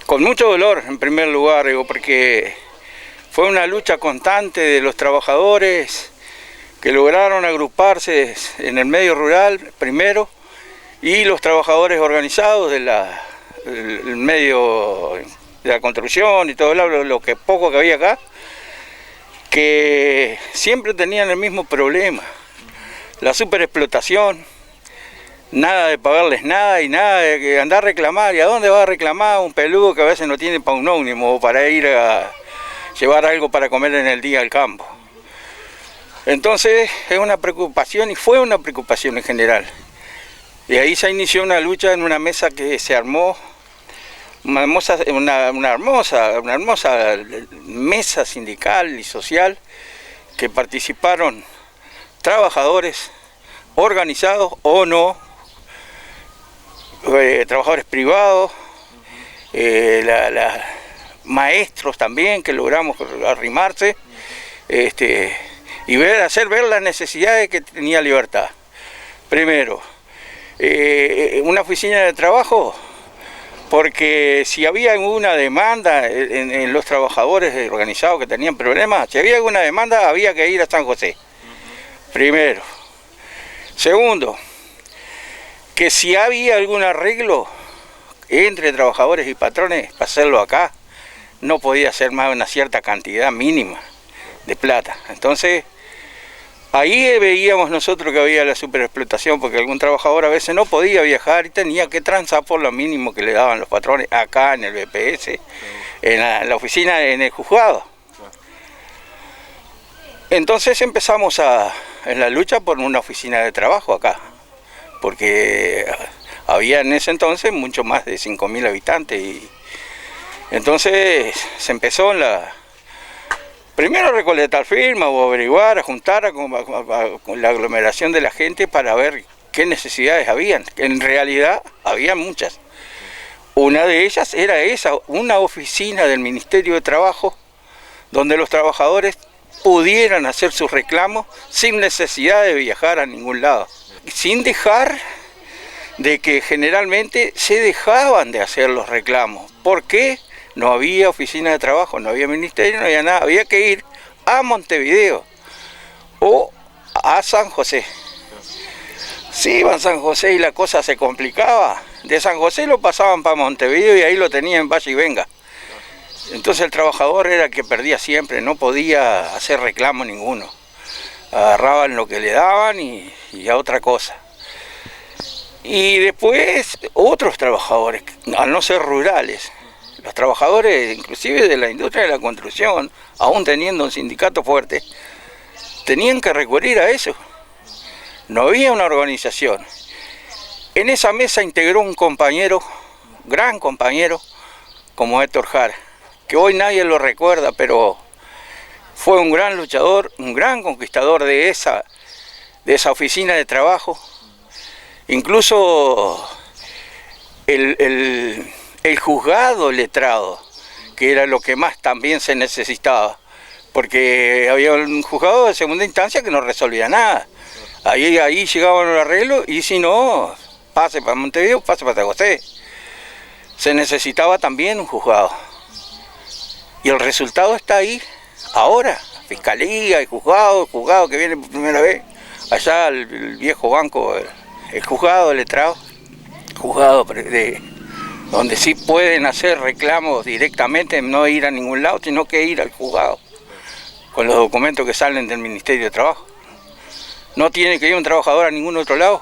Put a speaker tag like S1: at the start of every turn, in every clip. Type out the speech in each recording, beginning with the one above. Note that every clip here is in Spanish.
S1: Con mucho dolor, en primer lugar, digo, porque fue una lucha constante de los trabajadores que lograron agruparse en el medio rural primero y los trabajadores organizados del medio de la construcción y todo lo que poco que había acá, que siempre tenían el mismo problema, la superexplotación, nada de pagarles nada y nada de andar a reclamar. ¿Y a dónde va a reclamar un peludo que a veces no tiene para un ómnibus o para ir a llevar algo para comer en el día al campo? Entonces es una preocupación y fue una preocupación en general. Y ahí se inició una lucha en una mesa que se armó, una hermosa mesa sindical y social que participaron trabajadores organizados o no, trabajadores privados, maestros también que logramos arrimarse y hacer ver las necesidades que tenía Libertad. Primero, una oficina de trabajo, porque si había alguna demanda en los trabajadores organizados que tenían problemas, si había alguna demanda había que ir a San José, primero. Segundo, que si había algún arreglo entre trabajadores y patrones, para hacerlo acá, no podía ser más de una cierta cantidad mínima de plata. Entonces, ahí veíamos nosotros que había la superexplotación, porque algún trabajador a veces no podía viajar y tenía que transar por lo mínimo que le daban los patrones acá en el BPS, en la oficina, en el juzgado. Entonces empezamos en la lucha por una oficina de trabajo acá, porque había en ese entonces mucho más de 5.000 habitantes y entonces se empezó primero a recolectar firmas o averiguar, a juntar con la aglomeración de la gente para ver qué necesidades habían. En realidad había muchas. Una de ellas era una oficina del Ministerio de Trabajo donde los trabajadores pudieran hacer sus reclamos sin necesidad de viajar a ningún lado. Sin dejar de que generalmente se dejaban de hacer los reclamos. ¿Por qué? No había oficina de trabajo, no había ministerio, no había nada. Había que ir a Montevideo o a San José. Si iban a San José y la cosa se complicaba, de San José lo pasaban para Montevideo y ahí lo tenían en vaya y venga. Entonces el trabajador era el que perdía siempre, no podía hacer reclamo ninguno. Agarraban lo que le daban y a otra cosa. Y después otros trabajadores, al no ser rurales, los trabajadores inclusive de la industria de la construcción, aún teniendo un sindicato fuerte, tenían que recurrir a eso. No había una organización. En esa mesa integró un compañero, gran compañero, como Héctor Jara, que hoy nadie lo recuerda, pero fue un gran luchador, un gran conquistador de esa oficina de trabajo. Incluso el juzgado letrado, que era lo que más también se necesitaba, porque había un juzgado de segunda instancia que no resolvía nada. Ahí llegaban los arreglos y si no, pase para Montevideo, pase para San José. Se necesitaba también un juzgado. Y el resultado está ahí, ahora, fiscalía, el juzgado que viene por primera vez, allá el viejo banco, el juzgado letrado, juzgado donde sí pueden hacer reclamos directamente, no ir a ningún lado, sino que ir al juzgado, con los documentos que salen del Ministerio de Trabajo. No tiene que ir un trabajador a ningún otro lado.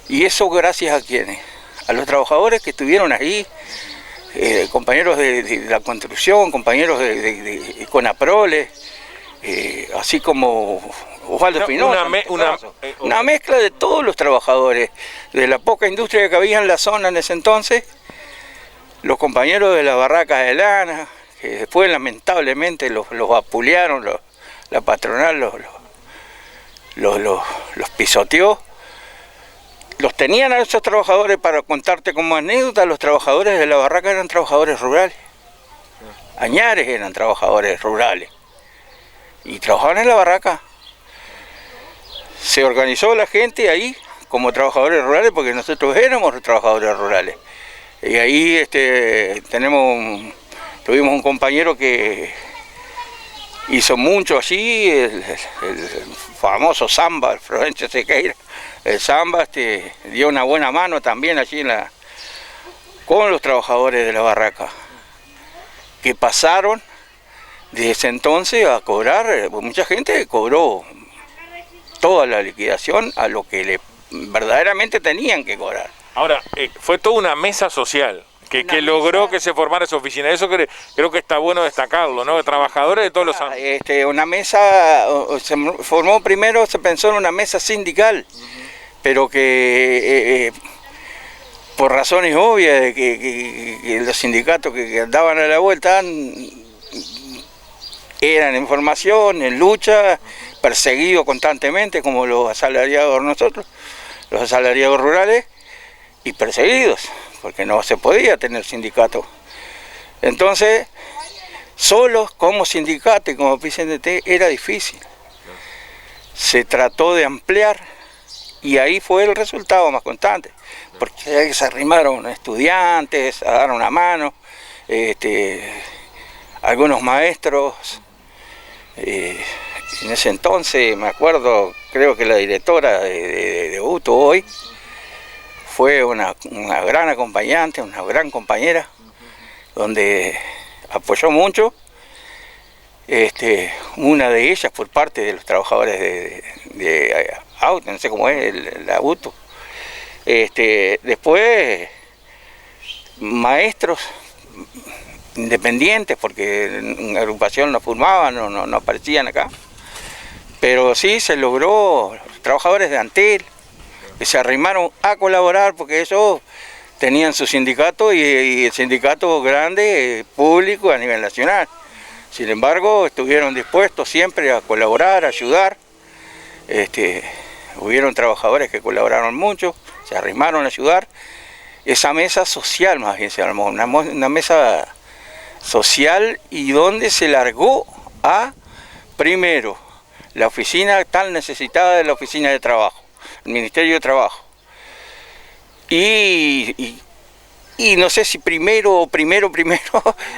S1: Y eso gracias a quienes, a los trabajadores que estuvieron ahí, compañeros de la construcción, compañeros de Conaprole, así como Osvaldo Espinosa. Una mezcla de todos los trabajadores, de la poca industria que había en la zona en ese entonces, los compañeros de las barracas de lana, que después lamentablemente los vapulearon, la patronal los pisoteó. Los tenían a esos trabajadores, para contarte como anécdota, los trabajadores de la barraca eran trabajadores rurales. Añares eran trabajadores rurales. Y trabajaban en la barraca. Se organizó la gente ahí como trabajadores rurales, porque nosotros éramos trabajadores rurales. Y ahí tuvimos un compañero que hizo mucho allí, el famoso Zamba, el Florencio Sequeira. El Zamba dio una buena mano también allí con los trabajadores de la barraca, que pasaron desde ese entonces a cobrar. Mucha gente cobró toda la liquidación a lo que verdaderamente tenían que cobrar.
S2: Ahora, fue toda una mesa social que logró que se formara esa oficina. Eso creo que está bueno destacarlo, ¿no? De trabajadores de todos los ámbitos.
S1: Una mesa, se formó primero, se pensó en una mesa sindical, pero que por razones obvias de que los sindicatos que daban a la vuelta eran en formación, en lucha, perseguidos constantemente, como los asalariados nosotros, los asalariados rurales, y perseguidos, porque no se podía tener sindicato. Entonces, solos como sindicato y como PCNT era difícil. Se trató de ampliar y ahí fue el resultado más constante, porque ahí se arrimaron estudiantes a dar una mano, algunos maestros. En ese entonces, me acuerdo, creo que la directora de UTO hoy fue una gran acompañante, una gran compañera, donde apoyó mucho. Una de ellas por parte de los trabajadores de auto, no sé cómo es, la UTO. Después, maestros independientes, porque en agrupación no formaban, no aparecían acá. Pero sí se logró, trabajadores de Antel, que se arrimaron a colaborar, porque ellos tenían su sindicato y el sindicato grande, público a nivel nacional. Sin embargo, estuvieron dispuestos siempre a colaborar, a ayudar. Hubieron trabajadores que colaboraron mucho, se arrimaron a ayudar. Esa mesa social más bien se armó, una mesa social, y donde se largó a, primero, la oficina tan necesitada de la oficina de trabajo, el Ministerio de Trabajo. Y no sé si primero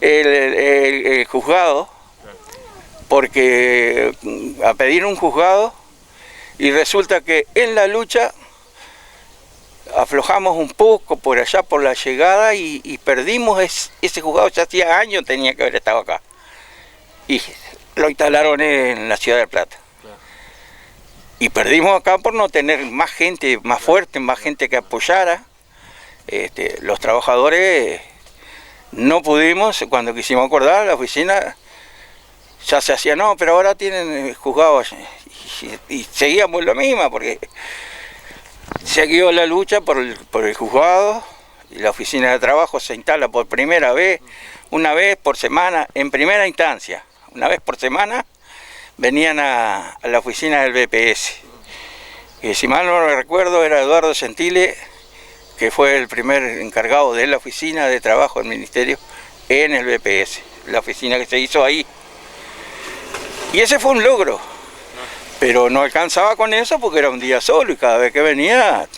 S1: el juzgado, porque a pedir un juzgado, y resulta que en la lucha aflojamos un poco por allá por la llegada y perdimos ese juzgado. Ya hacía años tenía que haber estado acá, y lo instalaron en la ciudad de Plata. Y perdimos acá por no tener más gente, más fuerte, más gente que apoyara. Los trabajadores no pudimos, cuando quisimos acordar la oficina, ya se hacía, no, pero ahora tienen juzgados, y seguíamos lo mismo, porque siguió la lucha por el juzgado, y la oficina de trabajo se instala por primera vez, una vez por semana, en primera instancia, una vez por semana, venían a la oficina del BPS. Y si mal no recuerdo, era Eduardo Gentile, que fue el primer encargado de la oficina de trabajo del ministerio en el BPS, la oficina que se hizo ahí. Y ese fue un logro, pero no alcanzaba con eso porque era un día solo, y cada vez que venía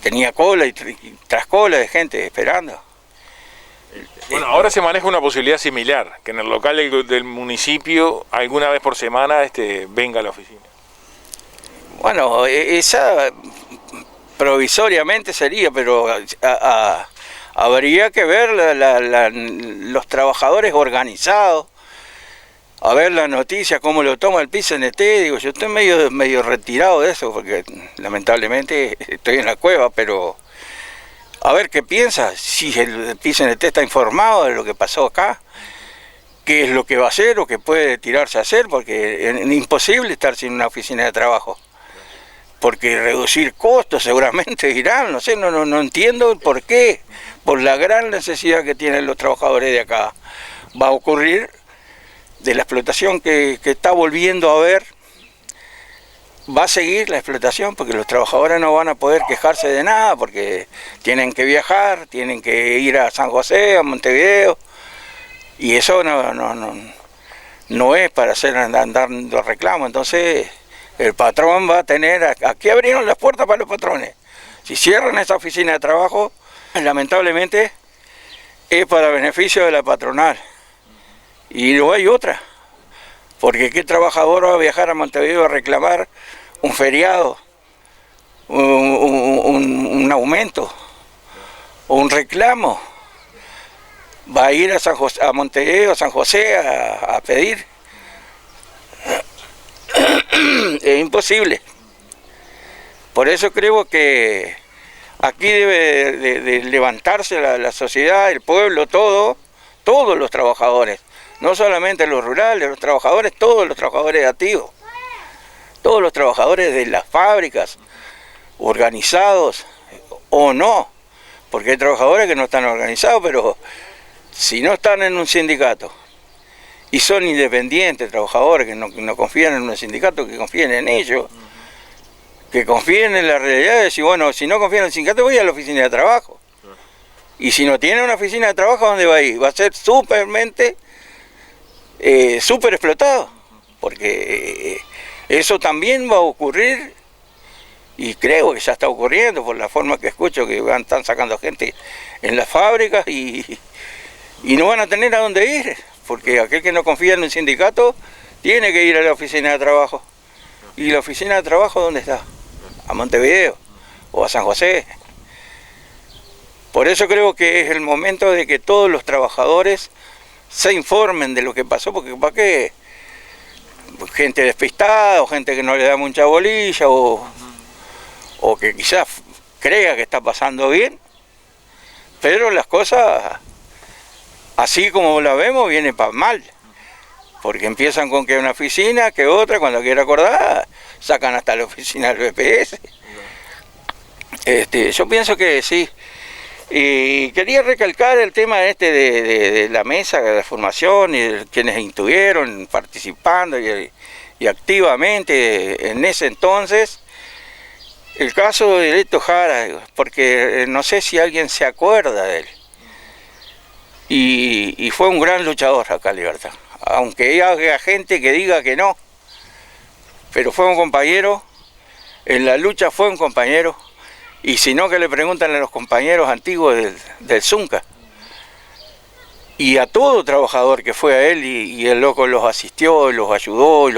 S1: tenía cola y tras cola de gente esperando.
S2: Bueno, ahora se maneja una posibilidad similar, que en el local del municipio alguna vez por semana venga a la oficina.
S1: Bueno, esa provisoriamente sería, pero habría que ver los trabajadores organizados, a ver la noticia, cómo lo toma el PCNT. Digo, yo estoy medio retirado de eso, porque lamentablemente estoy en la cueva, pero a ver qué piensa, si el PCNT está informado de lo que pasó acá, qué es lo que va a hacer o qué puede tirarse a hacer, porque es imposible estar sin una oficina de trabajo. Porque reducir costos seguramente dirán, no sé, no entiendo el por qué, por la gran necesidad que tienen los trabajadores de acá. Va a ocurrir de la explotación que está volviendo a haber, va a seguir la explotación, porque los trabajadores no van a poder quejarse de nada, porque tienen que viajar, tienen que ir a San José, a Montevideo, y eso no es para hacer andar reclamos. Entonces el patrón va a tener, aquí abrieron las puertas para los patrones. Si cierran esa oficina de trabajo, lamentablemente es para beneficio de la patronal. Y no hay otra. Porque ¿qué trabajador va a viajar a Montevideo a reclamar un feriado, un aumento o un reclamo? Va a ir a Montevideo, a San José a pedir. Es imposible. Por eso creo que aquí debe de levantarse la sociedad, el pueblo, todos los trabajadores. No solamente los rurales, los trabajadores, todos los trabajadores activos. Todos los trabajadores de las fábricas, organizados o no. Porque hay trabajadores que no están organizados, pero si no están en un sindicato y son independientes, trabajadores que no confían en un sindicato, que confíen en ellos, que confíen en la realidad de decir, bueno, si no confían en el sindicato voy a la oficina de trabajo. Y si no tiene una oficina de trabajo, ¿a dónde va a ir? Va a ser súper explotado, porque eso también va a ocurrir, y creo que ya está ocurriendo por la forma que escucho que están sacando gente en las fábricas y no van a tener a dónde ir, porque aquel que no confía en un sindicato tiene que ir a la oficina de trabajo. ¿Y la oficina de trabajo dónde está? A Montevideo o a San José. Por eso creo que es el momento de que todos los trabajadores se informen de lo que pasó, porque ¿para qué? Gente despistada o gente que no le da mucha bolilla o que quizás crea que está pasando bien, pero las cosas, así como la vemos, vienen para mal, porque empiezan con que una oficina, que otra, cuando quiera acordar, sacan hasta la oficina del BPS. Yo pienso que sí. Y quería recalcar el tema de la mesa de la formación y de quienes estuvieron participando y activamente en ese entonces. El caso de Leto Jara, porque no sé si alguien se acuerda de él. Y fue un gran luchador acá en Libertad. Aunque haya gente que diga que no. Pero fue un compañero, en la lucha fue un compañero. Y si no, que le preguntan a los compañeros antiguos del Zunca. Y a todo trabajador que fue a él y el loco los asistió, los ayudó,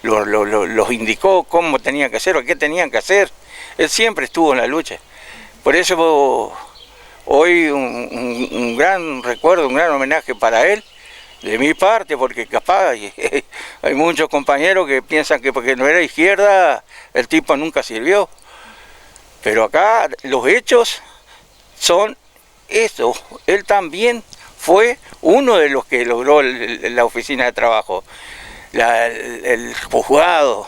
S1: los indicó cómo tenían que hacer o qué tenían que hacer. Él siempre estuvo en la lucha. Por eso hoy un gran recuerdo, un gran homenaje para él, de mi parte, porque capaz hay muchos compañeros que piensan que porque no era izquierda, el tipo nunca sirvió. Pero acá los hechos son eso. Él también fue uno de los que logró la oficina de trabajo, el juzgado,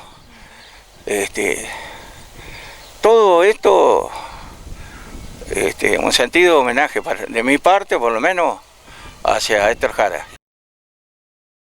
S1: todo esto, un sentido de homenaje de mi parte, por lo menos, hacia Héctor Jara.